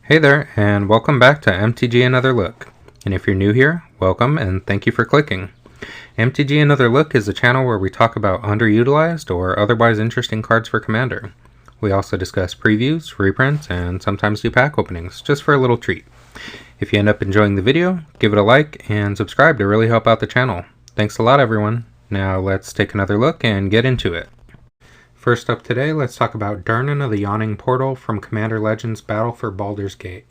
Hey there, and welcome back to MTG Another Look. And if you're new here, welcome and thank you for clicking. MTG Another Look is a channel where we talk about underutilized or otherwise interesting cards for Commander. We also discuss previews, reprints, and sometimes do pack openings, just for a little treat. If you end up enjoying the video, give it a like and subscribe to really help out the channel. Thanks a lot, everyone. Now let's take another look and get into it. First up today, let's talk about Durnan of the Yawning Portal from Commander Legends Battle for Baldur's Gate.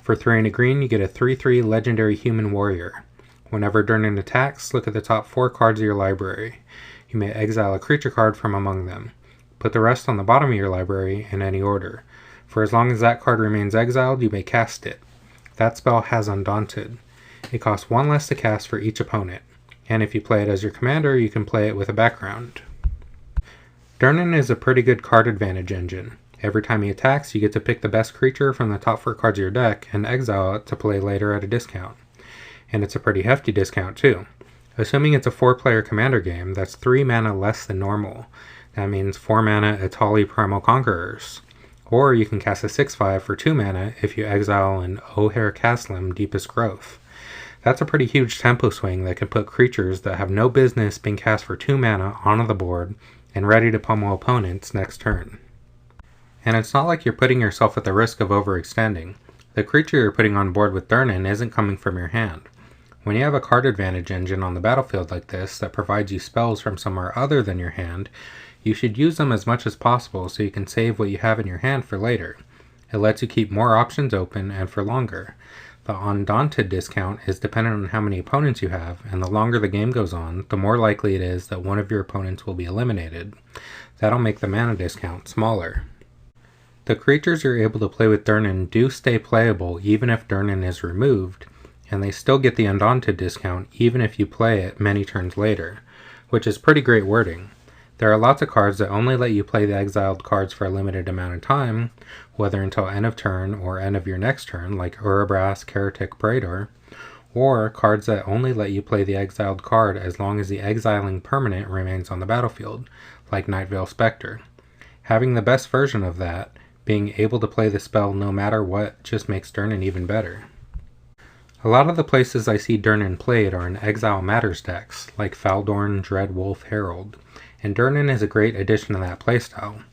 For 3 and a green, you get a 3/3 Legendary Human Warrior. Whenever Durnan attacks, look at the top 4 cards of your library. You may exile a creature card from among them. Put the rest on the bottom of your library in any order. For as long as that card remains exiled, you may cast it. That spell has Undaunted. It costs 1 less to cast for each opponent, and if you play it as your commander, you can play it with a background. Durnan is a pretty good card advantage engine. Every time he attacks, you get to pick the best creature from the top 4 cards of your deck and exile it to play later at a discount. And it's a pretty hefty discount too. Assuming it's a 4-player commander game, that's 3 mana less than normal. That means 4 mana Atali Primal Conquerors. Or you can cast a 6/5 for 2 mana if you exile an O'Hare Caslim Deepest Growth. That's a pretty huge tempo swing that can put creatures that have no business being cast for 2 mana onto the board and ready to pummel opponents next turn. And it's not like you're putting yourself at the risk of overextending. The creature you're putting on board with Durnan isn't coming from your hand. When you have a card advantage engine on the battlefield like this that provides you spells from somewhere other than your hand, you should use them as much as possible so you can save what you have in your hand for later. It lets you keep more options open and for longer. The Undaunted discount is dependent on how many opponents you have, and the longer the game goes on, the more likely it is that one of your opponents will be eliminated. That'll make the mana discount smaller. The creatures you're able to play with Durnan do stay playable even if Durnan is removed, and they still get the Undaunted discount even if you play it many turns later, which is pretty great wording. There are lots of cards that only let you play the exiled cards for a limited amount of time, whether until end of turn or end of your next turn, like Urabrask Heretic Praetor, or cards that only let you play the exiled card as long as the exiling permanent remains on the battlefield, like Nightveil Spectre. Having the best version of that, being able to play the spell no matter what, just makes Durnan even better. A lot of the places I see Durnan played are in Exile Matters decks, like Faldorn Dreadwolf Herald, and Durnan is a great addition to that playstyle.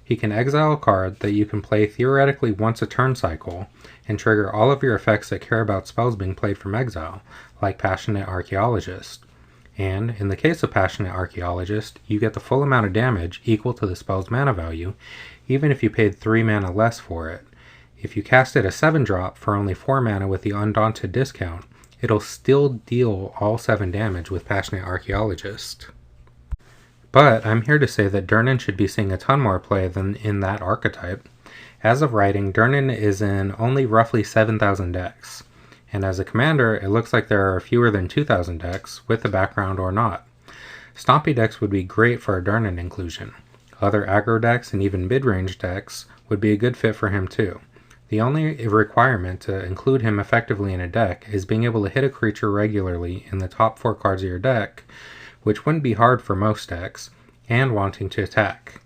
He can exile a card that you can play theoretically once a turn cycle, and trigger all of your effects that care about spells being played from exile, like Passionate Archaeologist. And, in the case of Passionate Archaeologist, you get the full amount of damage equal to the spell's mana value, even if you paid 3 mana less for it. If you cast it a 7-drop for only 4 mana with the Undaunted discount, it'll still deal all 7 damage with Passionate Archaeologist. But I'm here to say that Durnan should be seeing a ton more play than in that archetype. As of writing, Durnan is in only roughly 7,000 decks, and as a commander, it looks like there are fewer than 2,000 decks, with the background or not. Stompy decks would be great for a Durnan inclusion. Other aggro decks and even mid-range decks would be a good fit for him too. The only requirement to include him effectively in a deck is being able to hit a creature regularly in the top 4 cards of your deck, which wouldn't be hard for most decks, and wanting to attack.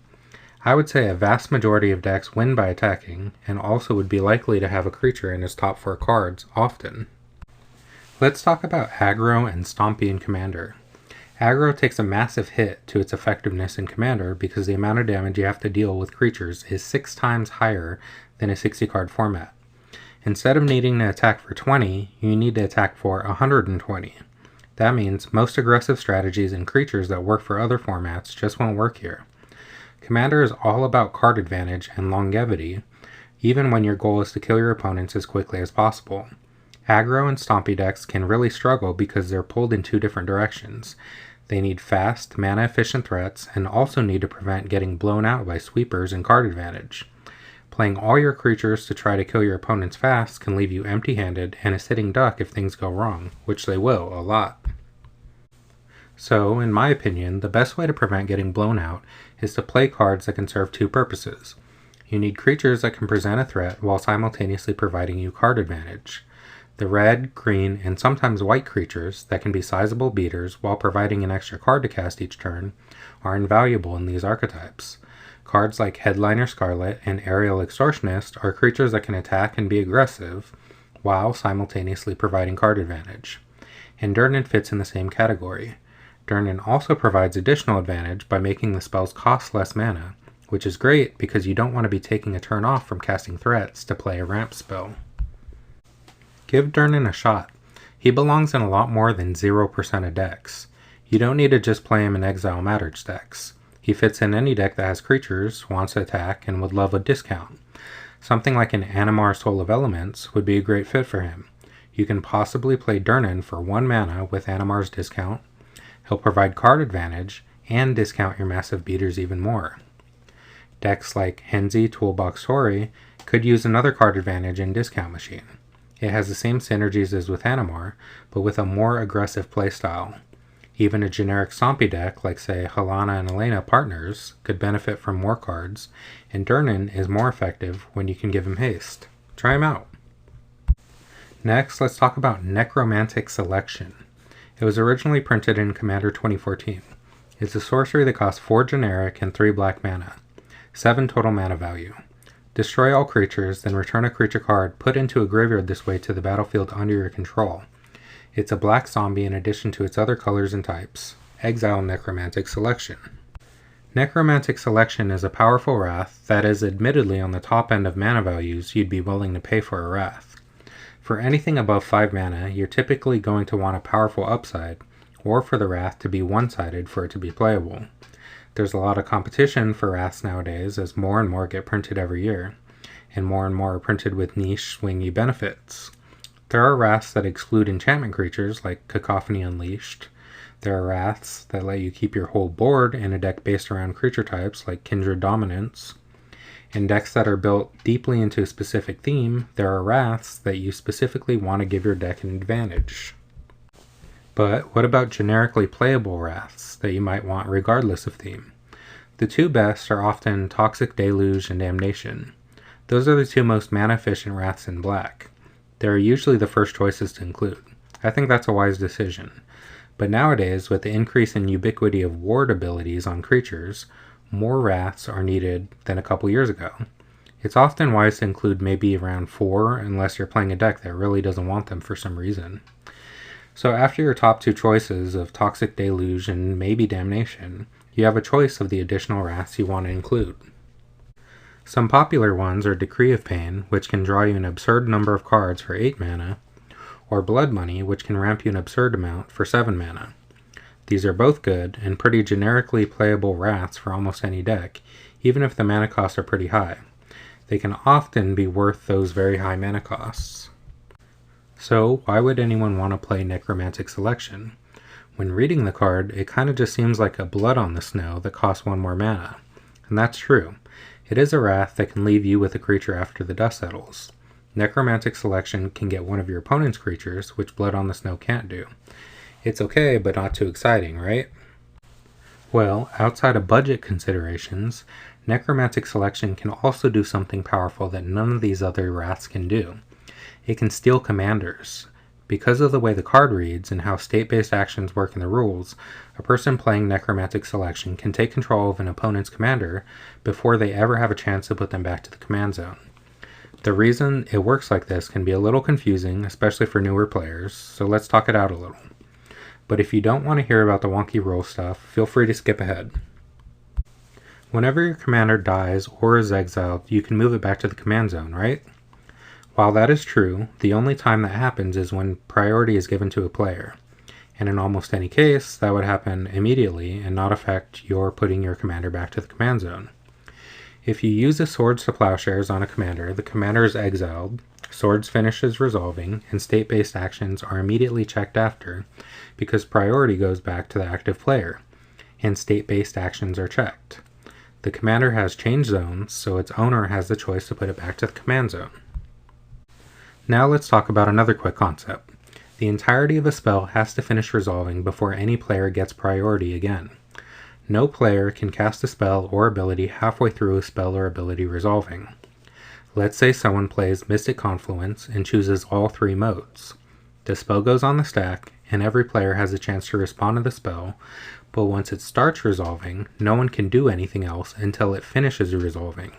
I would say a vast majority of decks win by attacking, and also would be likely to have a creature in his top 4 cards often. Let's talk about aggro and stompy in Commander. Aggro takes a massive hit to its effectiveness in Commander because the amount of damage you have to deal with creatures is 6 times higher than a 60-card format. Instead of needing to attack for 20, you need to attack for 120. That means most aggressive strategies and creatures that work for other formats just won't work here. Commander is all about card advantage and longevity, even when your goal is to kill your opponents as quickly as possible. Aggro and stompy decks can really struggle because they're pulled in 2 different directions. They need fast, mana-efficient threats and also need to prevent getting blown out by sweepers and card advantage. Playing all your creatures to try to kill your opponents fast can leave you empty-handed and a sitting duck if things go wrong, which they will a lot. So, in my opinion, the best way to prevent getting blown out is to play cards that can serve 2 purposes. You need creatures that can present a threat while simultaneously providing you card advantage. The red, green, and sometimes white creatures that can be sizable beaters while providing an extra card to cast each turn are invaluable in these archetypes. Cards like Headliner Scarlet and Aerial Extortionist are creatures that can attack and be aggressive, while simultaneously providing card advantage. And Durnan fits in the same category. Durnan also provides additional advantage by making the spells cost less mana, which is great because you don't want to be taking a turn off from casting threats to play a ramp spell. Give Durnan a shot. He belongs in a lot more than 0% of decks. You don't need to just play him in Exile Matters decks. He fits in any deck that has creatures, wants to attack, and would love a discount. Something like an Animar Soul of Elements would be a great fit for him. You can possibly play Durnan for 1 mana with Animar's discount. He'll provide card advantage, and discount your massive beaters even more. Decks like Henzi Toolbox Hori could use another card advantage in Discount Machine. It has the same synergies as with Animar, but with a more aggressive playstyle. Even a generic Stompy deck, like say Helana and Elena Partners, could benefit from more cards, and Durnan is more effective when you can give him haste. Try him out. Next, let's talk about Necromantic Selection. It was originally printed in Commander 2014. It's a sorcery that costs 4 generic and 3 black mana, 7 total mana value. Destroy all creatures, then return a creature card put into a graveyard this way to the battlefield under your control. It's a black zombie in addition to its other colors and types. Exile Necromantic Selection. Necromantic Selection is a powerful wrath that is admittedly on the top end of mana values you'd be willing to pay for a wrath. For anything above 5 mana, you're typically going to want a powerful upside, or for the wrath to be one-sided for it to be playable. There's a lot of competition for wraths nowadays as more and more get printed every year, and more are printed with niche swingy benefits. There are wraths that exclude enchantment creatures like Cacophony Unleashed. There are wraths that let you keep your whole board in a deck based around creature types like Kindred Dominance. In decks that are built deeply into a specific theme, there are wraths that you specifically want to give your deck an advantage. But what about generically playable wraths that you might want regardless of theme? The two best are often Toxic Deluge and Damnation. Those are the two most mana efficient wraths in black. They are usually the first choices to include. I think that's a wise decision. But nowadays, with the increase in ubiquity of ward abilities on creatures, more wraths are needed than a couple years ago. It's often wise to include maybe around 4 unless you're playing a deck that really doesn't want them for some reason. So after your top 2 choices of Toxic Deluge and maybe Damnation, you have a choice of the additional wraths you want to include. Some popular ones are Decree of Pain, which can draw you an absurd number of cards for 8 mana, or Blood Money, which can ramp you an absurd amount for 7 mana. These are both good and pretty generically playable wraths for almost any deck, even if the mana costs are pretty high. They can often be worth those very high mana costs. So why would anyone want to play Necromantic Selection? When reading the card, it kind of just seems like a Blood on the Snow that costs 1 more mana. And that's true. It is a wrath that can leave you with a creature after the dust settles. Necromantic Selection can get one of your opponent's creatures, which Blood on the Snow can't do. It's okay, but not too exciting, right? Well, outside of budget considerations, Necromantic Selection can also do something powerful that none of these other wraths can do. It can steal commanders. Because of the way the card reads and how state-based actions work in the rules, a person playing Necromantic Selection can take control of an opponent's commander before they ever have a chance to put them back to the command zone. The reason it works like this can be a little confusing, especially for newer players, so let's talk it out a little. But if you don't want to hear about the wonky rule stuff, feel free to skip ahead. Whenever your commander dies or is exiled, you can move it back to the command zone, right? While that is true, the only time that happens is when priority is given to a player. And in almost any case, that would happen immediately and not affect your putting your commander back to the command zone. If you use a Swords to Plowshares on a commander, the commander is exiled, Swords finishes resolving, and state-based actions are immediately checked after, because priority goes back to the active player, and state-based actions are checked. The commander has changed zones, so its owner has the choice to put it back to the command zone. Now let's talk about another quick concept. The entirety of a spell has to finish resolving before any player gets priority again. No player can cast a spell or ability halfway through a spell or ability resolving. Let's say someone plays Mystic Confluence and chooses all 3 modes. The spell goes on the stack, and every player has a chance to respond to the spell, but once it starts resolving, no one can do anything else until it finishes resolving.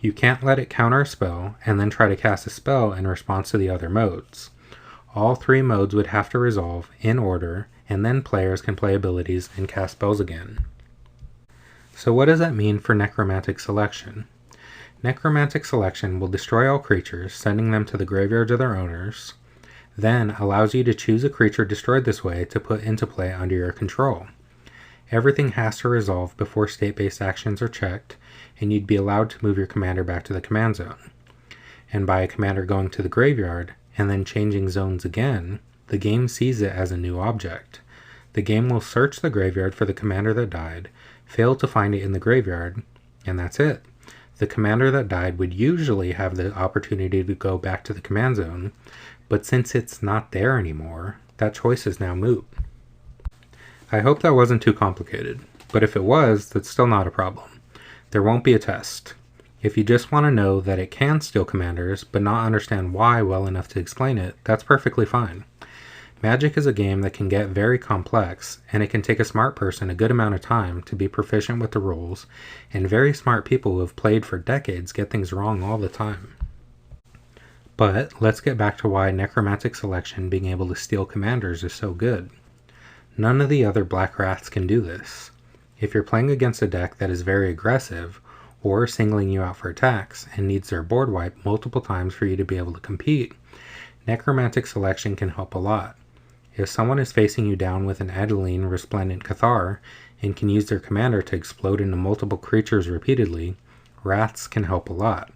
You can't let it counter a spell and then try to cast a spell in response to the other modes. All 3 modes would have to resolve in order, and then players can play abilities and cast spells again. So what does that mean for Necromantic selection? Necromantic selection will destroy all creatures, sending them to the graveyards of their owners, then allows you to choose a creature destroyed this way to put into play under your control. Everything has to resolve before state-based actions are checked, and you'd be allowed to move your commander back to the command zone. And by a commander going to the graveyard, and then changing zones again, the game sees it as a new object. The game will search the graveyard for the commander that died, fail to find it in the graveyard, and that's it. The commander that died would usually have the opportunity to go back to the command zone, but since it's not there anymore, that choice is now moot. I hope that wasn't too complicated, but if it was, that's still not a problem. There won't be a test. If you just want to know that it can steal commanders, but not understand why well enough to explain it, that's perfectly fine. Magic is a game that can get very complex, and it can take a smart person a good amount of time to be proficient with the rules, and very smart people who have played for decades get things wrong all the time. But let's get back to why Necromantic selection being able to steal commanders is so good. None of the other Black Wraths can do this. If you're playing against a deck that is very aggressive, or singling you out for attacks, and needs their board wiped multiple times for you to be able to compete, Necromantic selection can help a lot. If someone is facing you down with an Adeline Resplendent Cathar, and can use their commander to explode into multiple creatures repeatedly, Wraths can help a lot.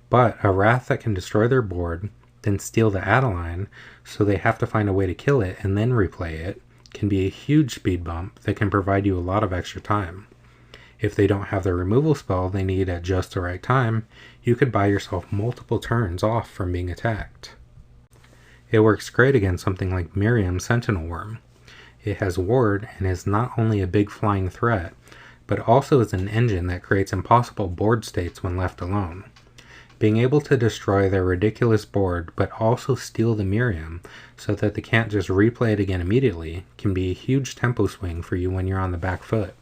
But a Wrath that can destroy their board, then steal the Adeline, so they have to find a way to kill it and then replay it, can be a huge speed bump that can provide you a lot of extra time. If they don't have the removal spell they need at just the right time, you could buy yourself multiple turns off from being attacked. It works great against something like Miriam's Sentinel Worm. It has ward and is not only a big flying threat, but also is an engine that creates impossible board states when left alone. Being able to destroy their ridiculous board but also steal the Miriam so that they can't just replay it again immediately can be a huge tempo swing for you when you're on the back foot.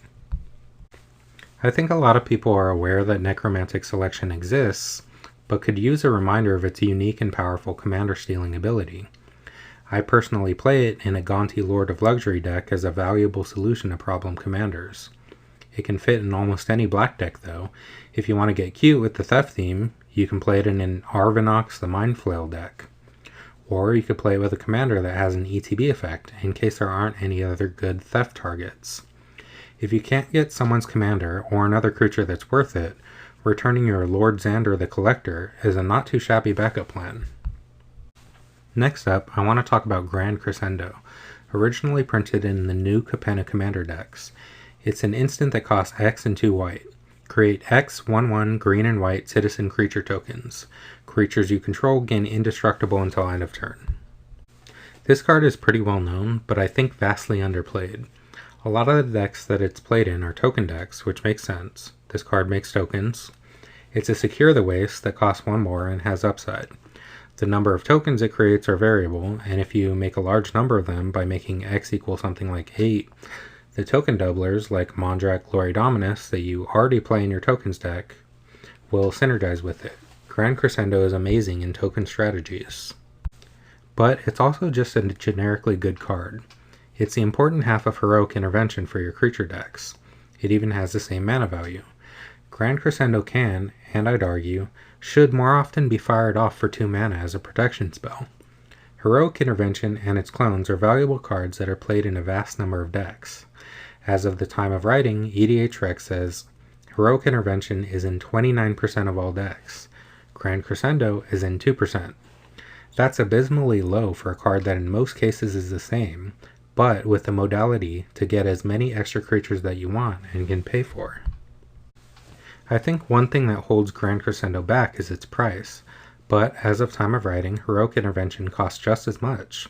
I think a lot of people are aware that Necromantic selection exists, but could use a reminder of its unique and powerful commander stealing ability. I personally play it in a Gonti Lord of Luxury deck as a valuable solution to problem commanders. It can fit in almost any black deck though. If you want to get cute with the theft theme, you can play it in an Arvinox the Mind Flail deck. Or you could play it with a commander that has an ETB effect, in case there aren't any other good theft targets. If you can't get someone's commander, or another creature that's worth it, returning your Lord Xander the Collector is a not too shabby backup plan. Next up, I want to talk about Grand Crescendo, originally printed in the new Capenna Commander decks. It's an instant that costs X and 2 white. Create X 1/1 green and white citizen creature tokens. Creatures you control gain indestructible until end of turn. This card is pretty well known, but I think vastly underplayed. A lot of the decks that it's played in are token decks, which makes sense. This card makes tokens. It's a Secure the Waste that costs 1 more and has upside. The number of tokens it creates are variable, and if you make a large number of them by making X equal something like 8, the token doublers, like Mondrak Glory Dominus, that you already play in your tokens deck, will synergize with it. Grand Crescendo is amazing in token strategies. But it's also just a generically good card. It's the important half of Heroic Intervention for your creature decks. It even has the same mana value. Grand Crescendo can, and I'd argue, should more often be fired off for 2 mana as a protection spell. Heroic Intervention and its clones are valuable cards that are played in a vast number of decks. As of the time of writing, EDH Rec says, Heroic Intervention is in 29% of all decks. Grand Crescendo is in 2%. That's abysmally low for a card that in most cases is the same, but with the modality to get as many extra creatures that you want and can pay for. I think one thing that holds Grand Crescendo back is its price, but as of time of writing, Heroic Intervention costs just as much.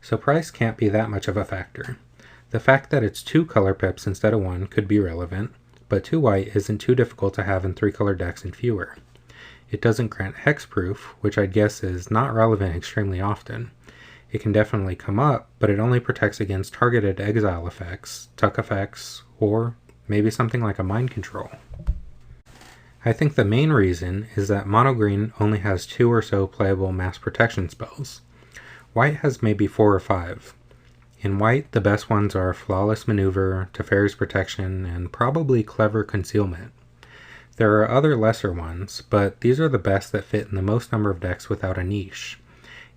So price can't be that much of a factor. The fact that it's 2 color pips instead of 1 could be relevant, but 2 white isn't too difficult to have in 3 color decks and fewer. It doesn't grant hexproof, which I'd guess is not relevant extremely often. It can definitely come up, but it only protects against targeted exile effects, tuck effects, or maybe something like a mind control. I think the main reason is that mono green only has 2 or so playable mass protection spells. White has maybe 4 or 5. In white, the best ones are Flawless Maneuver, Teferi's Protection, and probably Clever Concealment. There are other lesser ones, but these are the best that fit in the most number of decks without a niche.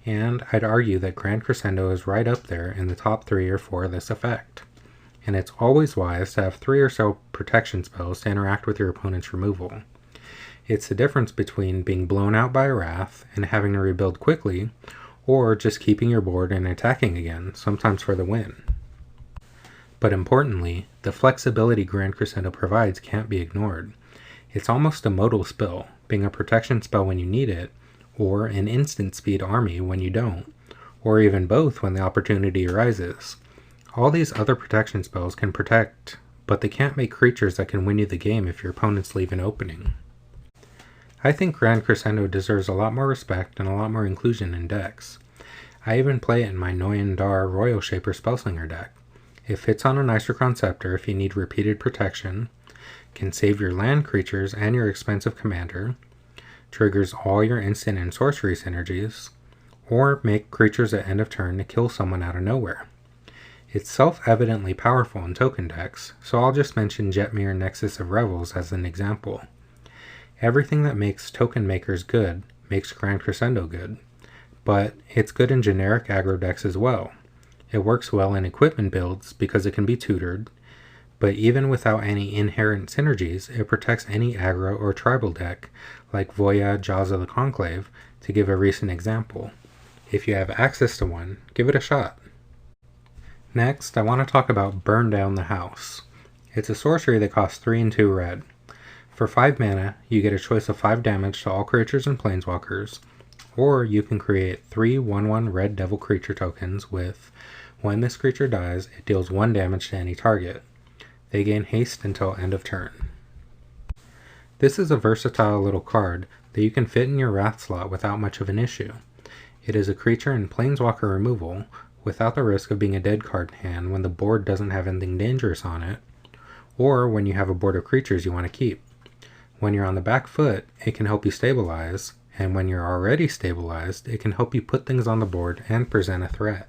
And I'd argue that Grand Crescendo is right up there in the top 3 or 4 of this effect. And it's always wise to have 3 or so protection spells to interact with your opponent's removal. It's the difference between being blown out by a wrath and having to rebuild quickly, or just keeping your board and attacking again, sometimes for the win. But importantly, the flexibility Grand Crescendo provides can't be ignored. It's almost a modal spell, being a protection spell when you need it, or an instant speed army when you don't, or even both when the opportunity arises. All these other protection spells can protect, but they can't make creatures that can win you the game if your opponents leave an opening. I think Grand Crescendo deserves a lot more respect and a lot more inclusion in decks. I even play it in my Noyan Dar Royal Shaper Spellslinger deck. It fits on a Nicercron Scepter if you need repeated protection, can save your land creatures and your expensive commander, triggers all your instant and sorcery synergies, or make creatures at end of turn to kill someone out of nowhere. It's self-evidently powerful in token decks, so I'll just mention Jetmir Nexus of Revels as an example. Everything that makes token makers good makes Grand Crescendo good, but it's good in generic aggro decks as well. It works well in equipment builds because it can be tutored, but even without any inherent synergies, it protects any aggro or tribal deck, like Voya Jaws of the Conclave, to give a recent example. If you have access to one, give it a shot. Next, I want to talk about Burn Down the House. It's a sorcery that costs 3 and 2 red. For 5 mana, you get a choice of 5 damage to all creatures and planeswalkers, or you can create 3 1/1 red devil creature tokens with, when this creature dies, it deals 1 damage to any target. They gain haste until end of turn. This is a versatile little card that you can fit in your Wrath slot without much of an issue. It is a creature in planeswalker removal without the risk of being a dead card in hand when the board doesn't have anything dangerous on it, or when you have a board of creatures you want to keep. When you're on the back foot, it can help you stabilize, and when you're already stabilized, it can help you put things on the board and present a threat.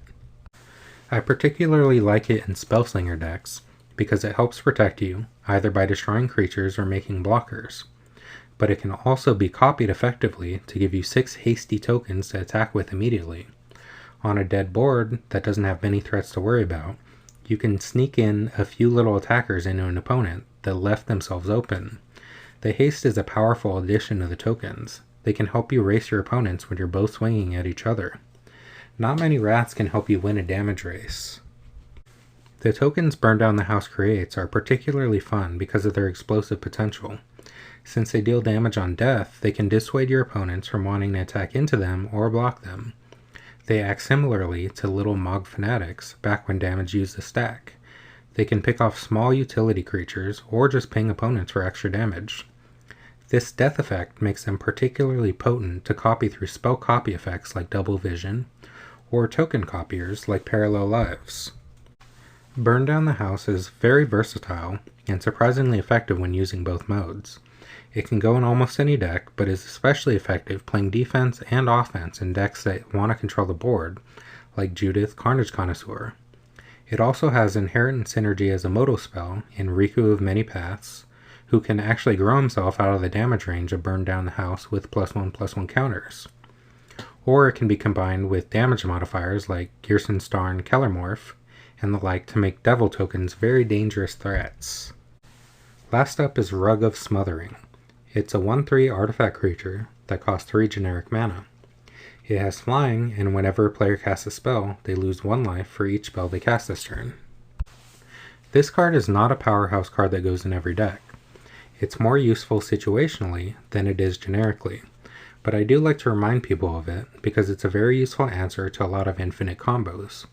I particularly like it in Spellslinger decks, because it helps protect you, either by destroying creatures or making blockers. But it can also be copied effectively to give you 6 hasty tokens to attack with immediately. On a dead board that doesn't have many threats to worry about, you can sneak in a few little attackers into an opponent that left themselves open. The haste is a powerful addition to the tokens. They can help you race your opponents when you're both swinging at each other. Not many wraths can help you win a damage race. The tokens Burn Down the House creates are particularly fun because of their explosive potential. Since they deal damage on death, they can dissuade your opponents from wanting to attack into them or block them. They act similarly to little Mog Fanatics back when damage used a stack. They can pick off small utility creatures or just ping opponents for extra damage. This death effect makes them particularly potent to copy through spell copy effects like Double Vision, or token copiers like Parallel Lives. Burn Down the House is very versatile and surprisingly effective when using both modes. It can go in almost any deck, but is especially effective playing defense and offense in decks that want to control the board, like Judith Carnage Connoisseur. It also has inherent synergy as a modal spell in Riku of Many Paths, who can actually grow himself out of the damage range of Burn Down the House with +1/+1 counters. Or it can be combined with damage modifiers like Gearson Starn Kellermorph and the like to make devil tokens very dangerous threats. Last up is Rug of Smothering. It's a 1/3 artifact creature that costs 3 generic mana. It has flying, and whenever a player casts a spell, they lose 1 life for each spell they cast this turn. This card is not a powerhouse card that goes in every deck. It's more useful situationally than it is generically, but I do like to remind people of it because it's a very useful answer to a lot of infinite combos.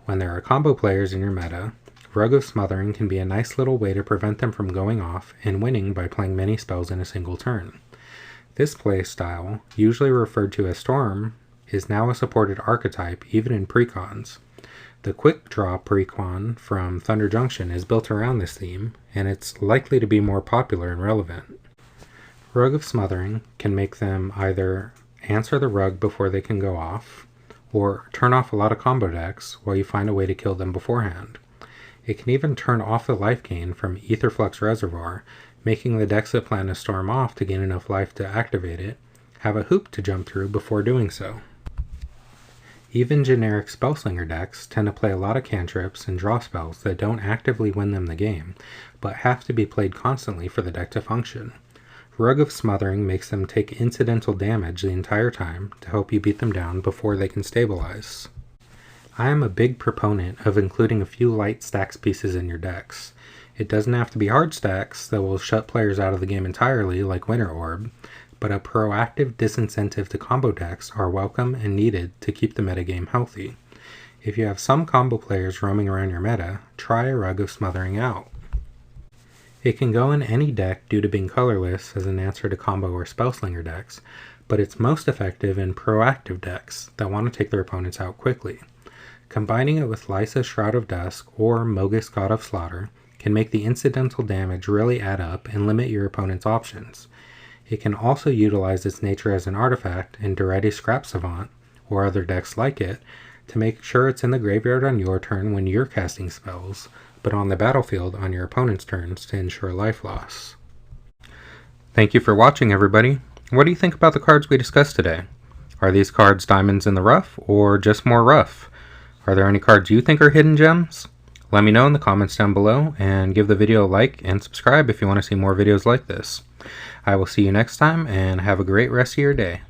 When there are combo players in your meta, Rug of Smothering can be a nice little way to prevent them from going off and winning by playing many spells in a single turn. This play style, usually referred to as Storm, is now a supported archetype even in precons. The Quick Draw precon from Thunder Junction is built around this theme, and it's likely to be more popular and relevant. Rug of Smothering can make them either answer the rug before they can go off, or turn off a lot of combo decks while you find a way to kill them beforehand. It can even turn off the life gain from Aetherflux Reservoir, making the decks that plan to storm off to gain enough life to activate it have a hoop to jump through before doing so. Even generic Spellslinger decks tend to play a lot of cantrips and draw spells that don't actively win them the game, but have to be played constantly for the deck to function. Rug of Smothering makes them take incidental damage the entire time to help you beat them down before they can stabilize. I am a big proponent of including a few light stacks pieces in your decks. It doesn't have to be hard stacks that will shut players out of the game entirely like Winter Orb, but a proactive disincentive to combo decks are welcome and needed to keep the metagame healthy. If you have some combo players roaming around your meta, try a Rug of Smothering out. It can go in any deck due to being colorless as an answer to combo or Spellslinger decks, but it's most effective in proactive decks that want to take their opponents out quickly. Combining it with Lysa's Shroud of Dusk or Mogis God of Slaughter can make the incidental damage really add up and limit your opponent's options. It can also utilize its nature as an artifact in Duretti's Scrap Savant, or other decks like it, to make sure it's in the graveyard on your turn when you're casting spells, but on the battlefield on your opponent's turns to ensure life loss. Thank you for watching, everybody. What do you think about the cards we discussed today? Are these cards diamonds in the rough, or just more rough? Are there any cards you think are hidden gems? Let me know in the comments down below, and give the video a like and subscribe if you want to see more videos like this. I will see you next time, and have a great rest of your day.